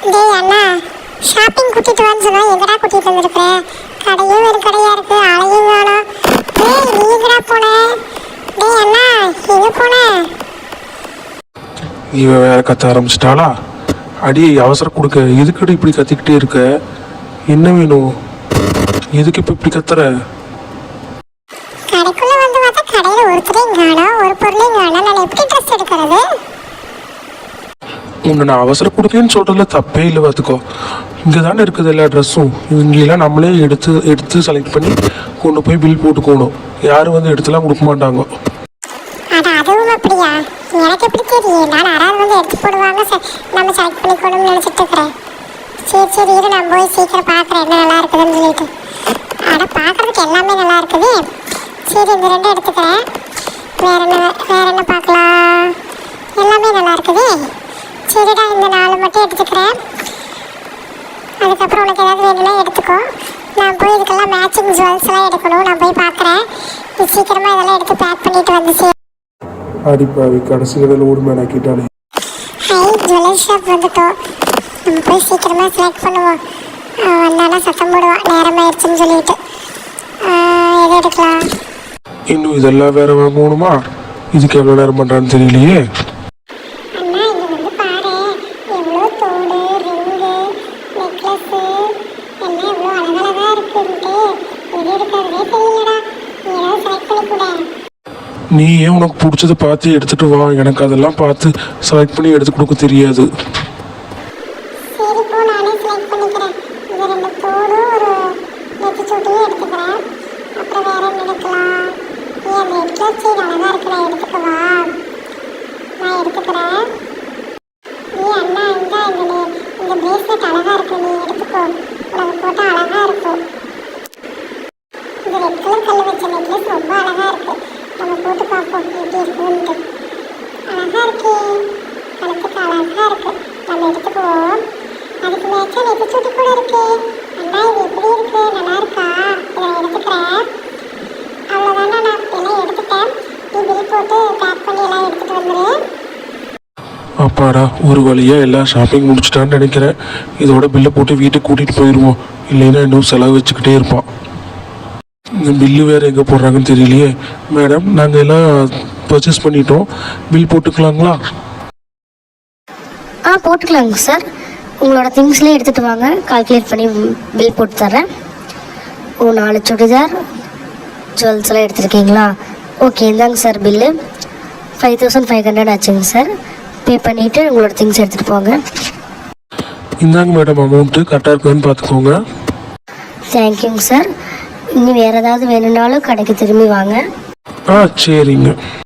டேய் அண்ணா, ஷாப்பிங் கூட்டிட்டு வான்னு சொன்னா எங்கடா கூட்டிட்டு வந்திருக்க? கடையும் ஒரு கடையா இருக்கு, ஆளையும் காணோம். டேய் நீ எங்கடா போன? டேய் அண்ணா, எங்க போன? இவன் வேற கத்த ஆரம்பிச்சிட்டாளா? அடி அவசரம் கொடுக்க எதுக்கடி இப்படி கத்திக்கிட்டே இருக்க? என்ன வேணும்? எதுக்கு இப்போ இப்படி கத்துற? கடைக்குள்ள வந்து பார்த்தா கடையில ஒருத்தரையும் காணோம், ஒரு பொருளையும் காணோம். நான் எப்படி ட்ரெஸ் எடுக்கிறது? உன்னை நான் அவசரம் கொடுக்கேன்னு சொல்றதுல தப்பே இல்லை பார்த்துக்கோ. இங்கே தானே இருக்குது எல்லா ட்ரெஸ்ஸும். இங்கெல்லாம் நம்மளே எடுத்து செலக்ட் பண்ணி கொண்டு போய் பில் போட்டுக்கணும். யாரும் வந்து எடுத்துலாம் கொடுக்க மாட்டாங்க. அட அதுவும் அப்படியா? எனக்கு எப்படி தெரியும்? நான் யாராவது வந்து எடுத்து போடுவாங்க, நம்ம செலக்ட் பண்ணிக்கணும்னு நினச்சிட்டு இருக்கிறேன். சரி இரு, நான் போய் சீக்கிரம் பார்க்குறேன் என்ன நல்லா இருக்குதுன்னு சொல்லிட்டு. அட பார்க்குறதுக்கு எல்லாமே நல்லா இருக்குது. சரி இந்த ரெண்டும் எடுத்துக்கிறேன். வேற என்ன பார்க்கலாம்? எல்லாமே நல்லா இருக்குது. சரிடா, இந்த 4 மட்டும் எடுத்துக்கிறேன். அதுக்கப்புறம் உனக்கு ஏதாவது வேணும்னா எடுத்துக்கோ. நான் போய் இதுக்கெல்லாம் மேட்சிங் ஜுவல்ஸ்லாம் எடுக்கணும். நான் போய் பார்க்குறேன். நீ சீக்கிரமாக இதெல்லாம் எடுத்து பேக் பண்ணிட்டு வந்து அடிப்பாவி கடைசியில் லோடு மேன் ஆக்கிட்டாலே. ஹை, ஜுவல்லரி ஷாப் வந்துட்டோம். நம்ம போய் சீக்கிரமாக செலக்ட் பண்ணுவோம். வந்தானா சத்தம் போடுவான் நேரமாயிடுச்சுன்னு சொல்லிட்டு. எது எடுக்கலாம்? இன்னும் இதெல்லாம் வேற வாங்கணுமா? இதுக்கு எவ்வளோ நேரம் பண்ணுறான்னு தெரியலையே. அண்ணா இங்கே வந்து பாரு, எவ்வளோ தோடு, ரிங்கு, நெக்லஸ்ஸு எல்லாம் எவ்வளோ அழகழகாக இருக்குன்ட்டு. எது எடுக்கிறதே தெரியலடா. நீ ஏதாவது செலக்ட் பண்ணி கூட. நீ ஏன் உனக்கு பிடிச்சதை பார்த்து எடுத்துட்டு வா. எனக்கு அதெல்லாம் பார்த்து செலக்ட் பண்ணி எடுத்து கொடுக்க தெரியாது. சரி போ, நானே செலக்ட் பண்ணிக்கிறேன். இந்த 2 தோடும் ஒரு நெத்திச்சூட்டையும் எடுத்துக்கிறேன். அப்புறம் வேற என்ன எடுக்கலாம்? அந்த நெக்லஸ் செயின் அழகாக இருக்கு, நான் எடுத்துக்கவா? நான் எடுத்துக்கிறேன். நீ அண்ணா இந்த பிரேஸ்லெட் அழகாக இருக்கு, நீ எடுத்துக்கோ. உனக்கு போட்டால் அழகாக இருக்கும். இந்த ரெட் கலர் கல் வச்ச நெக்லஸ் ரொம்ப அழகாக இருக்கு. நம்ம போட்டு பார்ப்போம் எப்படி இருக்குன்ட்டு. அழகாக இருக்கு, கழுத்துக்கு அழகாக இருக்கு. நம்ம எடுத்துக்குவோம். அதுக்கு மேட்சா நெத்திச்சூட்டு கூட இருக்கு. அண்ணா இது எப்படி இருக்கு? நல்லா இருக்கா? இதை எடுத்துக்கிறேன். அவ்வளோதானே, நான் எல்லாம் எடுத்துட்டேன். நீ பில் போட்டு பேக் பண்ணி எல்லாம் எடுத்துகிட்டு வந்துடு. அப்பாடா, ஒரு வழியாக எல்லாம் ஷாப்பிங் முடிச்சிட்டான்னு நினைக்கிறேன். இதோட பில்லை போட்டு வீட்டுக்கு கூட்டிகிட்டு போயிடுவோம். இல்லைன்னா இன்னும் செலவு வச்சுக்கிட்டே இருப்பான். இந்த பில்லு வேறு எங்கே போடுறாங்கன்னு தெரியலையே. மேடம், நாங்கள் எல்லாம் பர்ச்சேஸ் பண்ணிட்டோம். பில் போட்டுக்கலாங்களா? போட்டுக்கலாங்க சார். உங்களோட திங்ஸ்லேயே எடுத்துகிட்டு வாங்க, கால்குலேட் பண்ணி பில் போட்டு தரேன். 4 சுடிதார் ஜுவல்ஸ் எல்லாம் எடுத்துருக்கீங்களா? ஓகே, இந்தாங்க சார் பில்லு. 5500 ஆச்சுங்க சார். பே பண்ணிவிட்டு உங்களோட திங்ஸ் எடுத்துகிட்டு போங்க. இந்தாங்க மேடம், அமௌண்ட்டு கரெக்டாக இருக்குன்னு பார்த்துக்கோங்க. தேங்க்யூங்க சார். இன்னும் வேறு ஏதாவது வேணும்னாலும் கடைக்கு திரும்பி வாங்க. சரிங்க.